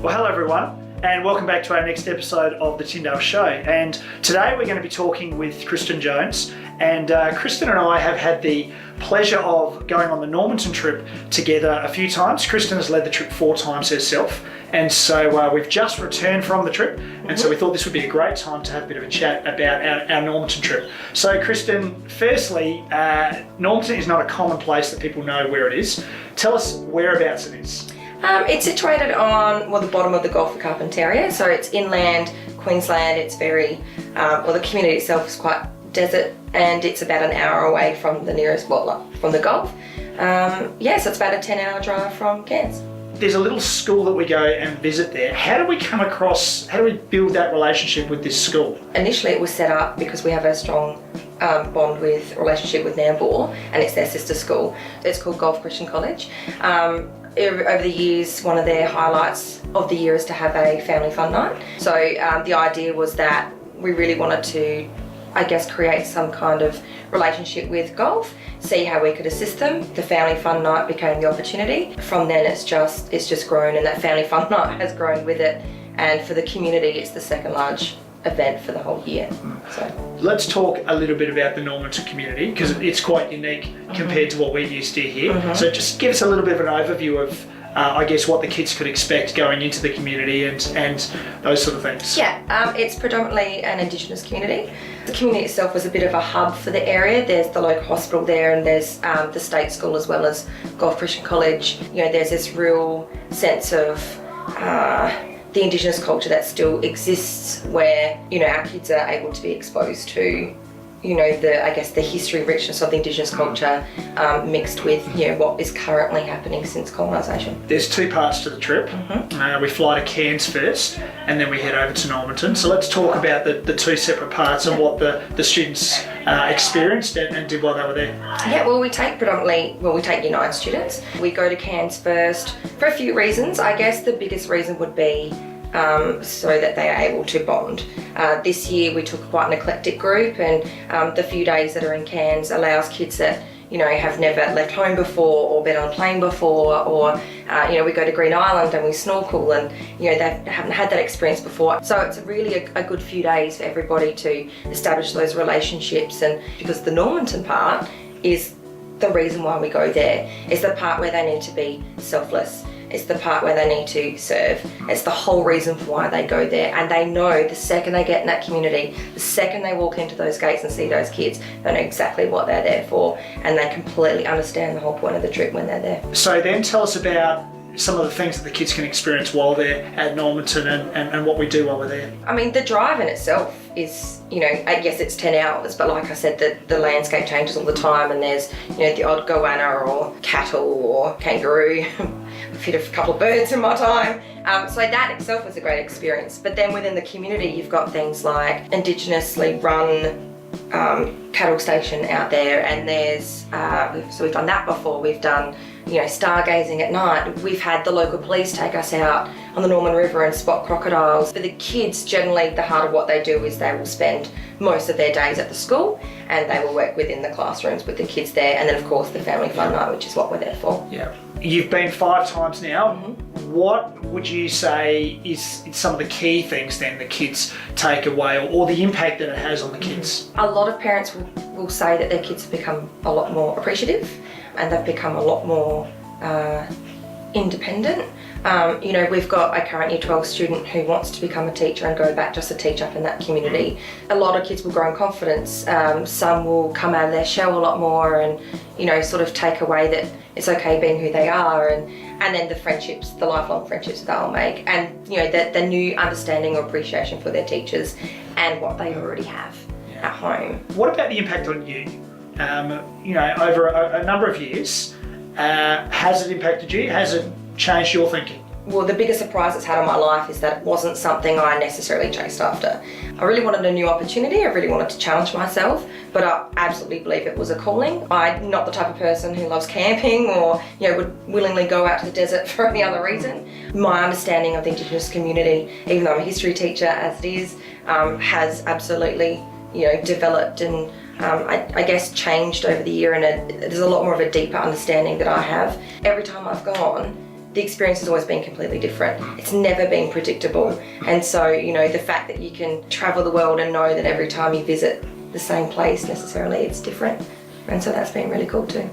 Well, hello everyone, and welcome back to our next episode of the Tyndale Show. And today we're going to be talking with Kristen Jones. And Kristen and I have had the pleasure of going on the Normanton trip together a few times. Kristen has led the trip 4 times herself. And so we've just returned from the trip. And so we thought this would be a great time to have a bit of a chat about our Normanton trip. So Kristen, firstly, Normanton is not a common place that people know where it is. Tell us whereabouts it is. It's situated on, the bottom of the Gulf of Carpentaria, so it's inland Queensland. It's very, the community itself is quite desert, and it's about an hour away from the nearest, from the Gulf. So it's about a 10-hour drive from Cairns. There's a little school that we go and visit there. How do we build that relationship with this school? Initially it was set up because we have a strong relationship with Nambour, and it's their sister school. It's called Gulf Christian College. Over the years, one of their highlights of the year is to have a family fun night. So the idea was that we really wanted to, create some kind of relationship with golf, see how we could assist them. The family fun night became the opportunity. From then it's just grown, and that family fun night has grown with it. And for the community, it's the second large event for the whole year. So let's talk a little bit about the Normanton community, because it's quite unique compared to what we're used to here. So just give us a little bit of an overview of what the kids could expect going into the community and those sort of things. It's predominantly an Indigenous community. The community itself was a bit of a hub for the area. There's the local hospital there, and there's the state school as well as Gulf Christian College. There's this real sense of the Indigenous culture that still exists, where our kids are able to be exposed to the history richness of the Indigenous culture mixed with what is currently happening since colonisation. There's 2 parts to the trip. We fly to Cairns first, and then we head over to Normanton. So let's talk about the 2 separate parts and what the students experienced and did while they were there. We take Year 9 students. We go to Cairns first for a few reasons. The biggest reason would be so that they are able to bond. This year we took quite an eclectic group, and the few days that are in Cairns allows kids that have never left home before or been on a plane before, or we go to Green Island and we snorkel, and they haven't had that experience before. So it's really a good few days for everybody to establish those relationships. And because the Normanton part is the reason why we go there, it's the part where they need to be selfless. It's the part where they need to serve. It's the whole reason for why they go there. And they know the second they get in that community, the second they walk into those gates and see those kids, they know exactly what they're there for, and they completely understand the whole point of the trip when they're there. So then tell us about some of the things that the kids can experience while they're at Normanton and what we do while we're there. The drive in itself is, it's 10 hours, but like I said, the landscape changes all the time, and there's, the odd goanna or cattle or kangaroo. I've hit a couple of birds in my time. So that itself was a great experience. But then within the community, you've got things like indigenously run cattle station out there, and there's, so we've done that before. We've done, stargazing at night. We've had the local police take us out on the Norman River and spot crocodiles. For the kids, generally the heart of what they do is they will spend most of their days at the school, and they will work within the classrooms with the kids there, and then of course the family fun night, which is what we're there for. Yeah. You've been 5 times now. What would you say is some of the key things then the kids take away, or the impact that it has on the kids? A lot of parents will say that their kids have become a lot more appreciative, and they've become a lot more independent. We've got a current Year 12 student who wants to become a teacher and go back just to teach up in that community. A lot of kids will grow in confidence. Some will come out of their shell a lot more and, sort of take away that it's okay being who they are, and then the lifelong friendships that they'll make, and, the new understanding or appreciation for their teachers and what they already have at home. What about the impact on you? Over a number of years, has it impacted you? Has it changed your thinking? Well, the biggest surprise it's had on my life is that it wasn't something I necessarily chased after. I really wanted a new opportunity. I really wanted to challenge myself, but I absolutely believe it was a calling. I'm not the type of person who loves camping or would willingly go out to the desert for any other reason. My understanding of the Indigenous community, even though I'm a history teacher as it is, has absolutely developed and changed over the year, and there's a lot more of a deeper understanding that I have. Every time I've gone, the experience has always been completely different. It's never been predictable. And so, you know, the fact that you can travel the world and know that every time you visit the same place necessarily it's different. And so that's been really cool too.